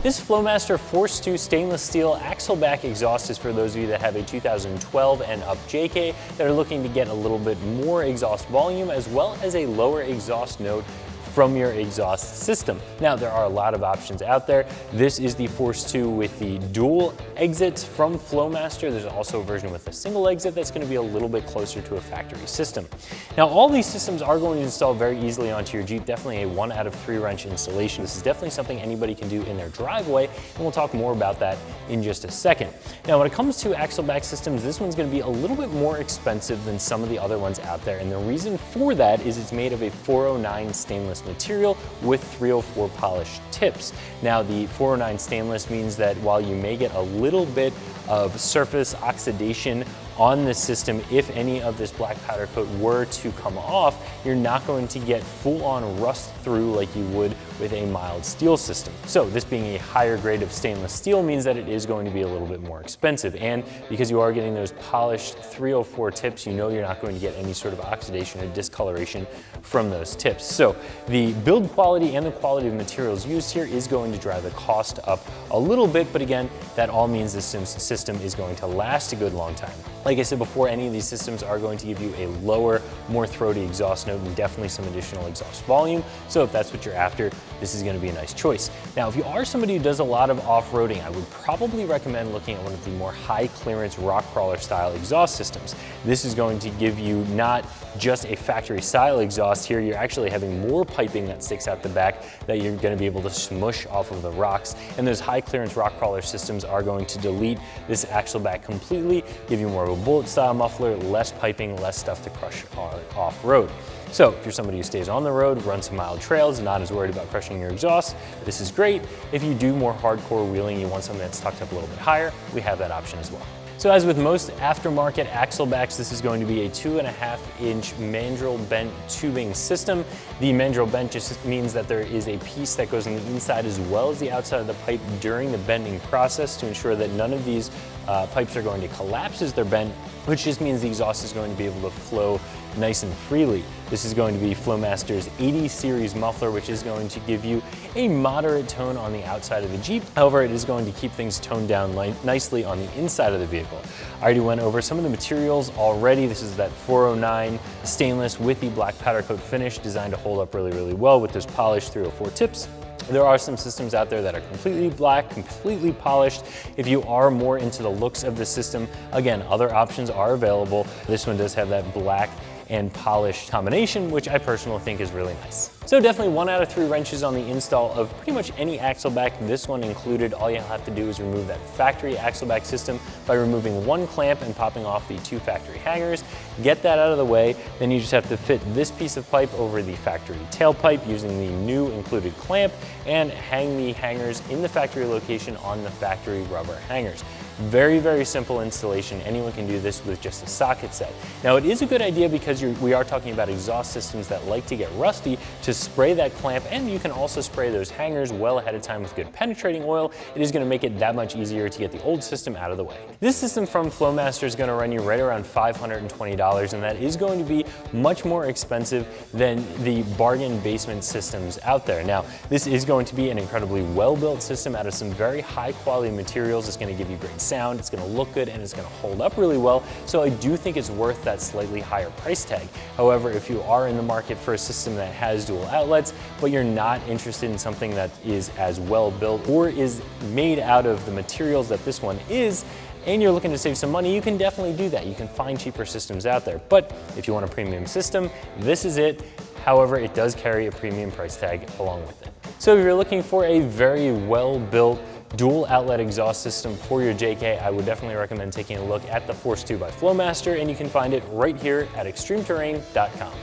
This Flowmaster Force 2 stainless steel axle back exhaust is for those of you that have a 2012 and up JK that are looking to get a little bit more exhaust volume as well as a lower exhaust note from your exhaust system. Now, there are a lot of options out there. This is the Force 2 with the dual exits from Flowmaster. There's also a version with a single exit that's gonna be a little bit closer to a factory system. Now, all these systems are going to install very easily onto your Jeep, definitely a 1 out of 3 wrench installation. This is definitely something anybody can do in their driveway, and we'll talk more about that in just a second. Now, when it comes to axle back systems, this one's gonna be a little bit more expensive than some of the other ones out there, and the reason for that is it's made of a 409 stainless material with 304 polished tips. Now, the 409 stainless means that while you may get a little bit of surface oxidation on the system, if any of this black powder coat were to come off, you're not going to get full-on rust through like you would with a mild steel system. So this being a higher grade of stainless steel means that it is going to be a little bit more expensive. And because you are getting those polished 304 tips, you know you're not going to get any sort of oxidation or discoloration from those tips. So the build quality and the quality of materials used here is going to drive the cost up a little bit, but again, that all means this system is going to last a good long time. Like I said before, any of these systems are going to give you a lower, more throaty exhaust note and definitely some additional exhaust volume. So if that's what you're after, this is going to be a nice choice. Now, if you are somebody who does a lot of off-roading, I would probably recommend looking at one of the more high clearance rock crawler style exhaust systems. This is going to give you not just a factory style exhaust here, you're actually having more piping that sticks out the back that you're going to be able to smush off of the rocks. And those high clearance rock crawler systems are going to delete this axle back completely, give you more of a bullet style muffler, less piping, less stuff to crush off-road. So if you're somebody who stays on the road, runs some mild trails, not as worried about crushing your exhaust, this is great. If you do more hardcore wheeling, you want something that's tucked up a little bit higher, we have that option as well. So as with most aftermarket axle backs, this is going to be a 2.5-inch mandrel bent tubing system. The mandrel bent just means that there is a piece that goes on the inside as well as the outside of the pipe during the bending process to ensure that none of these pipes are going to collapse as they're bent, which just means the exhaust is going to be able to flow nice and freely. This is going to be Flowmaster's 80 series muffler, which is going to give you a moderate tone on the outside of the Jeep. However, it is going to keep things toned down nicely on the inside of the vehicle. I already went over some of the materials already. This is that 409 stainless with the black powder coat finish designed to hold up really, really well with those polished 304 tips. There are some systems out there that are completely black, completely polished. If you are more into the looks of the system, again, other options are available. This one does have that black and polished combination, which I personally think is really nice. So definitely 1 out of 3 wrenches on the install of pretty much any axle back, this one included. All you'll have to do is remove that factory axle back system by removing 1 clamp and popping off the 2 factory hangers. Get that out of the way, then you just have to fit this piece of pipe over the factory tailpipe using the new included clamp and hang the hangers in the factory location on the factory rubber hangers. Very, very simple installation. Anyone can do this with just a socket set. Now, it is a good idea because we are talking about exhaust systems that like to get rusty to spray that clamp, and you can also spray those hangers well ahead of time with good penetrating oil. It is going to make it that much easier to get the old system out of the way. This system from Flowmaster is going to run you right around $520, and that is going to be much more expensive than the bargain basement systems out there. Now, this is going to be an incredibly well-built system out of some very high quality materials. It's going to give you great sound, it's gonna look good, and it's gonna hold up really well. So I do think it's worth that slightly higher price tag. However, if you are in the market for a system that has dual outlets, but you're not interested in something that is as well built or is made out of the materials that this one is, and you're looking to save some money, you can definitely do that. You can find cheaper systems out there. But if you want a premium system, this is it. However, it does carry a premium price tag along with it. So if you're looking for a very well-built dual outlet exhaust system for your JK, I would definitely recommend taking a look at the Force 2 by Flowmaster, and you can find it right here at ExtremeTerrain.com.